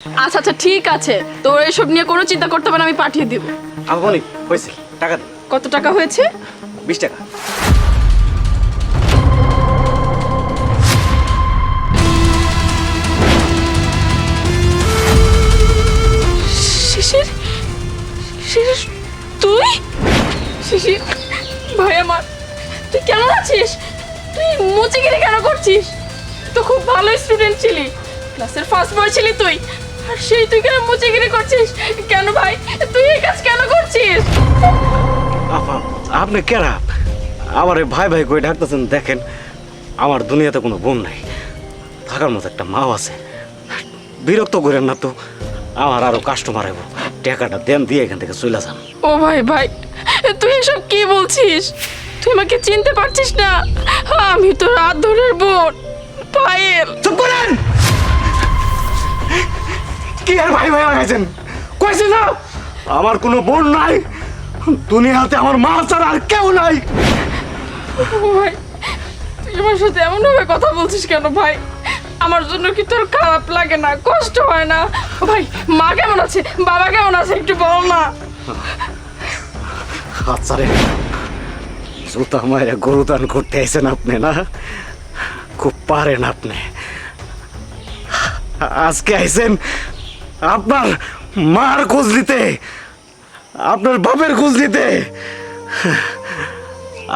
আচ্ছা আচ্ছা ঠিক আছে, তোর এসব নিয়ে কোনো চিন্তা করতে হবে না, আমি পাঠিয়ে দিব। আম্মনি হয়েছে, টাকা দে। কত টাকা হয়েছে? 20 টাকা। শিশির, শিশির তুই? শিশির ভাই আমার, তুই কেমন আছিস? তুই মুচিগিরি কেন করছিস? তো খুব ভালো স্টুডেন্ট ছিলি, ক্লাসের ফার্স্ট বয় ছিলি তুই, আর সেই তুই কেন মুচিগিরি করছিস? কেন ভাই তুই এই কাজ কেন করছিস? আপনি কেরা আমার ভাই ভাই করে ডাকতেছেন? দেখেন, আমার দুনিয়াতে কোনো বোন নাই, থাকার মতো একটা মাও আছে। বিরক্ত করেন না তো, আমার আরো কাস্টমার আইব। টাকাটা দেন, দিয়ে এখান থেকে চলে যান। ও ভাই ভাই, তুই এসব কি বলছিস? তুই আমাকে চিনতে পারছিস না? আমি তো রাত ধরের বোন পায়েল। চুপ করেন! কি আর ভাই ভাই লাগাইছেন? কইছি না আমার কোনো বোন নাই, দুনিয়াতে আমার মা ছাড়া আর কেউ নাই। ও ভাই, তুই আমার সাথে এমনভাবে কথা বলছিস কেন ভাই? আমার জন্য কি তোর খারাপ লাগে না, কষ্ট হয় না? ও ভাই, মা কেমন আছে, বাবা কেমন আছে, একটু বল না। আচ্ছা রে, জুতা মায়ের গরু দান করতে আইছেন আপনি না? খুব পারেন আপনি। আজকে আইছেন আপনার মার খোঁজ নিতে, আপনার বাপের খোঁজ নিতে।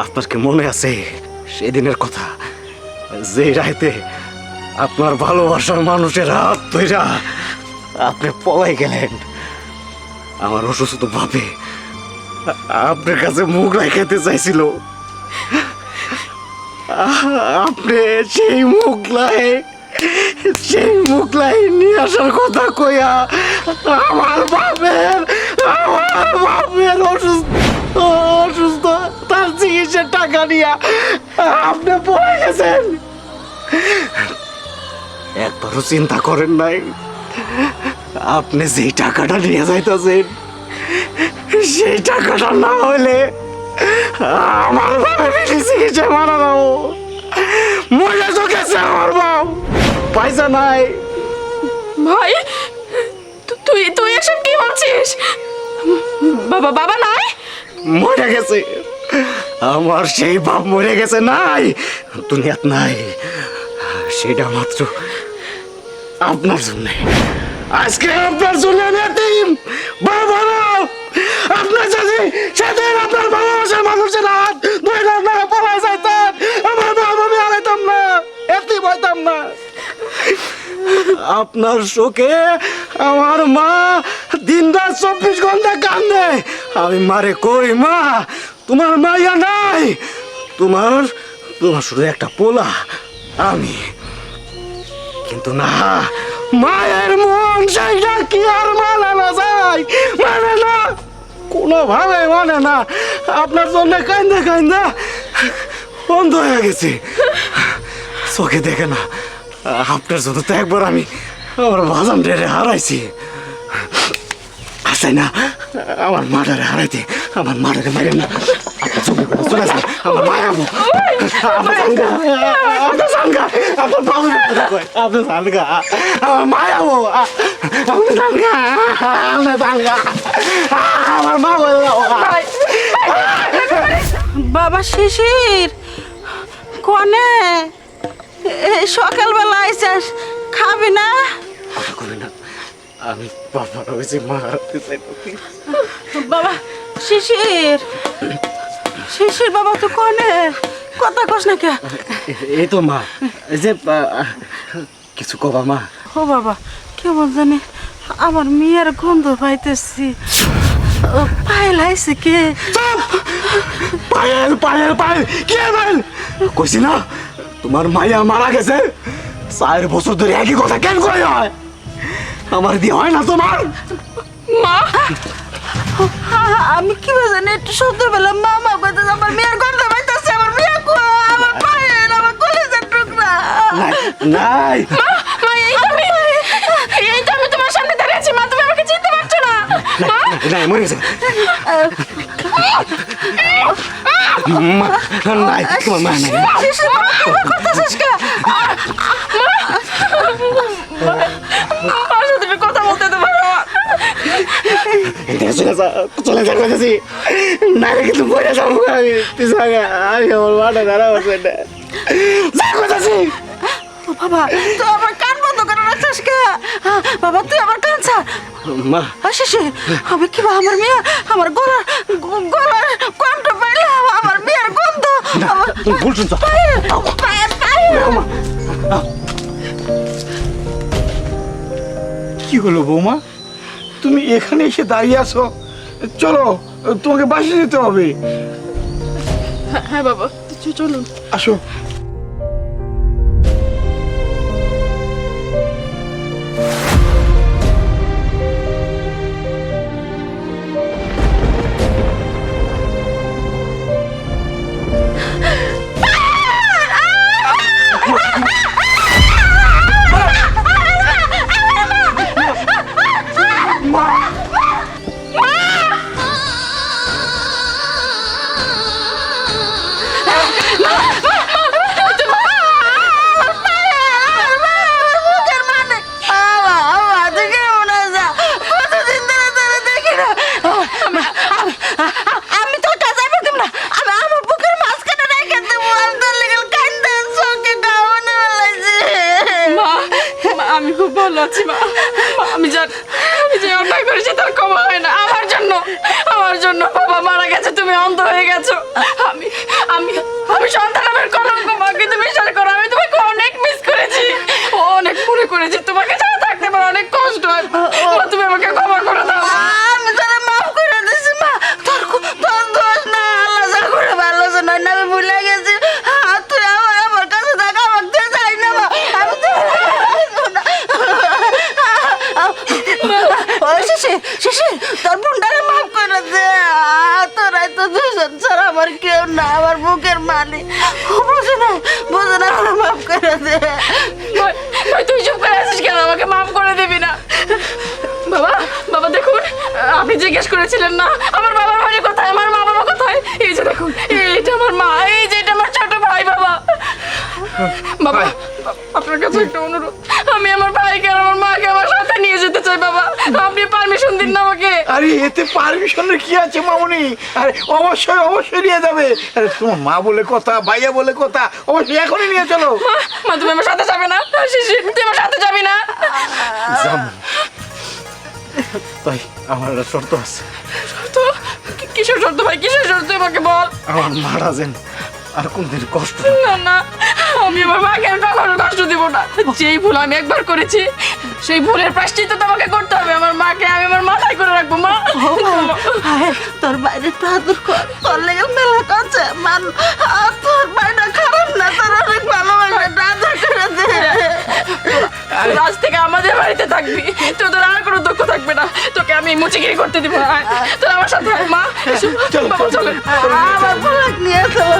আপনার কি মনে আছে সেদিনের কথা, যে রাইতে আপনার ভালোবাসার মানুষের হাত ধইরা আপনি পলাই গেলেন? আমার অসুস্থ ভাবে আপনার কাছে মুখ রাখাতে চাইছিল, আপনি সেই মুখলাই নিয়ে আসার কথা কইয়া আমার বাপের অসুস্থ তার চিকিৎসার টাকা নিয়া আপনি পড়ে গেছেন। একবারও চিন্তা করেন নাই আপনি যেই টাকাটা নিয়ে যাইতেছেন, সেই টাকাটা না হইলে আমার বাপের চিকিৎসা মারা যাবো। মরে তো গেছে আমার বাপ, পয়সা নাই। ভাই তুই তুই এসব কি বলছিস? বাবা বাবা নাই? মরে গেছে আমার সেই বাপ, মরে গেছে, নাই দুনিয়াত নাই। সেটা মাত্র আপনার জন্য, আজকে আপনার জন্য আমি এতিম। বাবা আপনার যদি সেদিন আপনার ভালোবাসার মানুষের হাত ধরে আপনারা পড়ায় যাইতেন, আমার বাপ আমি হারাইতাম না, এতিম হইতাম না। আপনার শোকে আমার মা দিন রাত 24 ঘন্টা কান্দে। আমি মারে কই, মা তোমার মাইয়া নাই, তোমার শুধু একটা পোলা আমি। কিন্তু না, মায়ের মন সেইটা কি আর মানে না যায়? মানে না, কোনোভাবে মানে না। আপনার জন্য কান্দা কান্দা বন্ধ হয়ে গেছে, চোখে দেখে না। আপনার জন্য তো একবার আমি আমার বাজান রেড়ে হারাইছি। আসে না আমার মাটারে হারাইতে, আমার মাটারে মারে না। আপনার চোখে চলে যান, আমার মায়া আপনার সানগা, আপনার বাবুর আপনার সানগা, আমার মায়া আপনার সানগা, আপনার সানগা, আমার মা বলে বাবা শিশির কনে সকালবেলা আইসাস, খাবি না? কথা কবি না, আমি বাবা হয়েছি, মা হারাতে চাই। বাবা শিশির, শিশির বাবা তো কনে, কথা কস না কে? এই তো মা, এই যে কিছু কবা মা? ও বাবা কেমন জানি আমার মেয়ের গন্ধ পাইতেছি। পায়েল আইছে কে? পায়েল পায়েল পায়েল কি পায়েল? কইছি না তোমার মাইয়া মারা গেছে, 4 বছর ধরে একই কথা কেন কই হয়? আমার দিয়ে হয় না তোমার? মা আমি কি জানি একটু সন্ধ্যাবেলা মামা কইতেছে আমার মেয়ের গন্ধ পাইতেছে, আমার মেয়ে কো, আমার পায়েল, আমার কলেজের টুকরা। নাই এই তো আমি তোমার সামনে দাঁড়িয়ে আছি, মা তুমি আমাকে চিনতে পারছো না? মা নাই, মরে গেছে। নাই, তোমার মা নাই। শিশির বাবা তুমি করতেছিস কে? মার সাথে কথা চলে যা কইতাছি না রে কিন্তু পড়ে যাবো আমি তুই সঙ্গে আমি আমার মাটা দাঁড়া বসে না যা কইতাছি ও বাবা তুই আমার কান বন্ধ করে রাখছিস কে বাবা তুই আমার কান ছাড় মা শেষে আমি কি আমার মেয়ে আমার গলার কণ্ঠ পাইলে আমার মেয়ের গন্ধ আমার তুমি ভুল শুনছো কি হলো বৌমা তুমি এখানে এসে দাঁড়িয়ে আছো চলো তোমাকে বাসে যেতে হবে হ্যাঁ বাবা চলুন। আসো আমি তোর কাছে পারতাম না আমি আমার বুকের মাঝখানে রেখে দেবো আমি তোর লেগে কান্দা চোখে গাওয়ানো লাগছে মা আমি খুব ভালো আছি মা আমি যে অন্যায় করেছি তার ক্ষমা হয় না আমার জন্য বাবা মারা গেছে তুমি অন্ধ হয়ে গেছো আমি আমি আমি সন্তান আমার কলঙ্ক মা কিন্তু বিশ্বাস করো আমি তোমাকে অনেক মিস করেছি অনেক মনে করেছি তোমাকে ছাড়া থাকতে আমার অনেক কষ্ট হয় মা, তুমি আমাকে ক্ষমা করে দাও আমি তোরা মাফ করে দিছি মা তোর দোষ না আল্লাহ যা করে ভালো না আমি ভুলে গেছি তুই আমার কাছে থাকা আমার তুই যাই না মা আমি তো শেষে তোর বোনটারে মাফ করে দে তোরাই তো দুজন ছাড়া আমার কেউ না আমার বুকের মালিক বুঝে না আমার মাফ করে দে ভাই তুই চুপ করে আছিস কেন আমাকে মাফ করে দিবি না বাবা দেখুন আপনি জিজ্ঞেস করেছিলেন না আমার বাবার বাড়ি কোথায় আমার মা বাবা কোথায় এই যে দেখুন এইটা আমার মা এই যে এটা আমার ছোট ভাই বাবা আপনার কাছে একটা অনুরোধ আমি আমার ভাইকে আর আমার মাকে আমার সাথে নিয়ে যেতে চাই বাবা আপনি পারমিশন দিন না আমাকে আরে এতে পারমিশনের কি আছে মামুনি আরে অবশ্যই নিয়ে যাবে আরে তোমার মা বলে কথা ভাইয়া বলে কথা অবশ্যই এখনই নিয়ে চলো মা তুমি আমার সাথে যাবে না শিশির তুই আমার সাথে যাবি না তাই আমার একটা শর্ত আছে তো কিসের শর্ত ভাই কিসের শর্ত আমাকে বল আমার মারা যেন আর কোনদিন কষ্ট না আমি আমার মাকে আর কখনো কষ্ট দিব না যেই ভুল আমি একবার করেছি সেই ভুলের প্রায়শ্চিত্ত তোমাকে করতে হবে আমার মাকে আমি আমার মাথায় করে রাখবো মা তোর বাইরে তো আদর কর তোর লেগে মেলা কাছে মান তোর বাইরে খারাপ না তোর অনেক ভালোবাসে আদর করে দে তোরা আজ থেকে আমাদের বাড়িতে থাকবি তোদের আর কোনো দুঃখ থাকবে না তোকে আমি মুচিগিরি করতে দিব না তোরা আমার সাথে আয়, মা এসো, বাবা চলেন আমার পোলাক নিয়ে চলো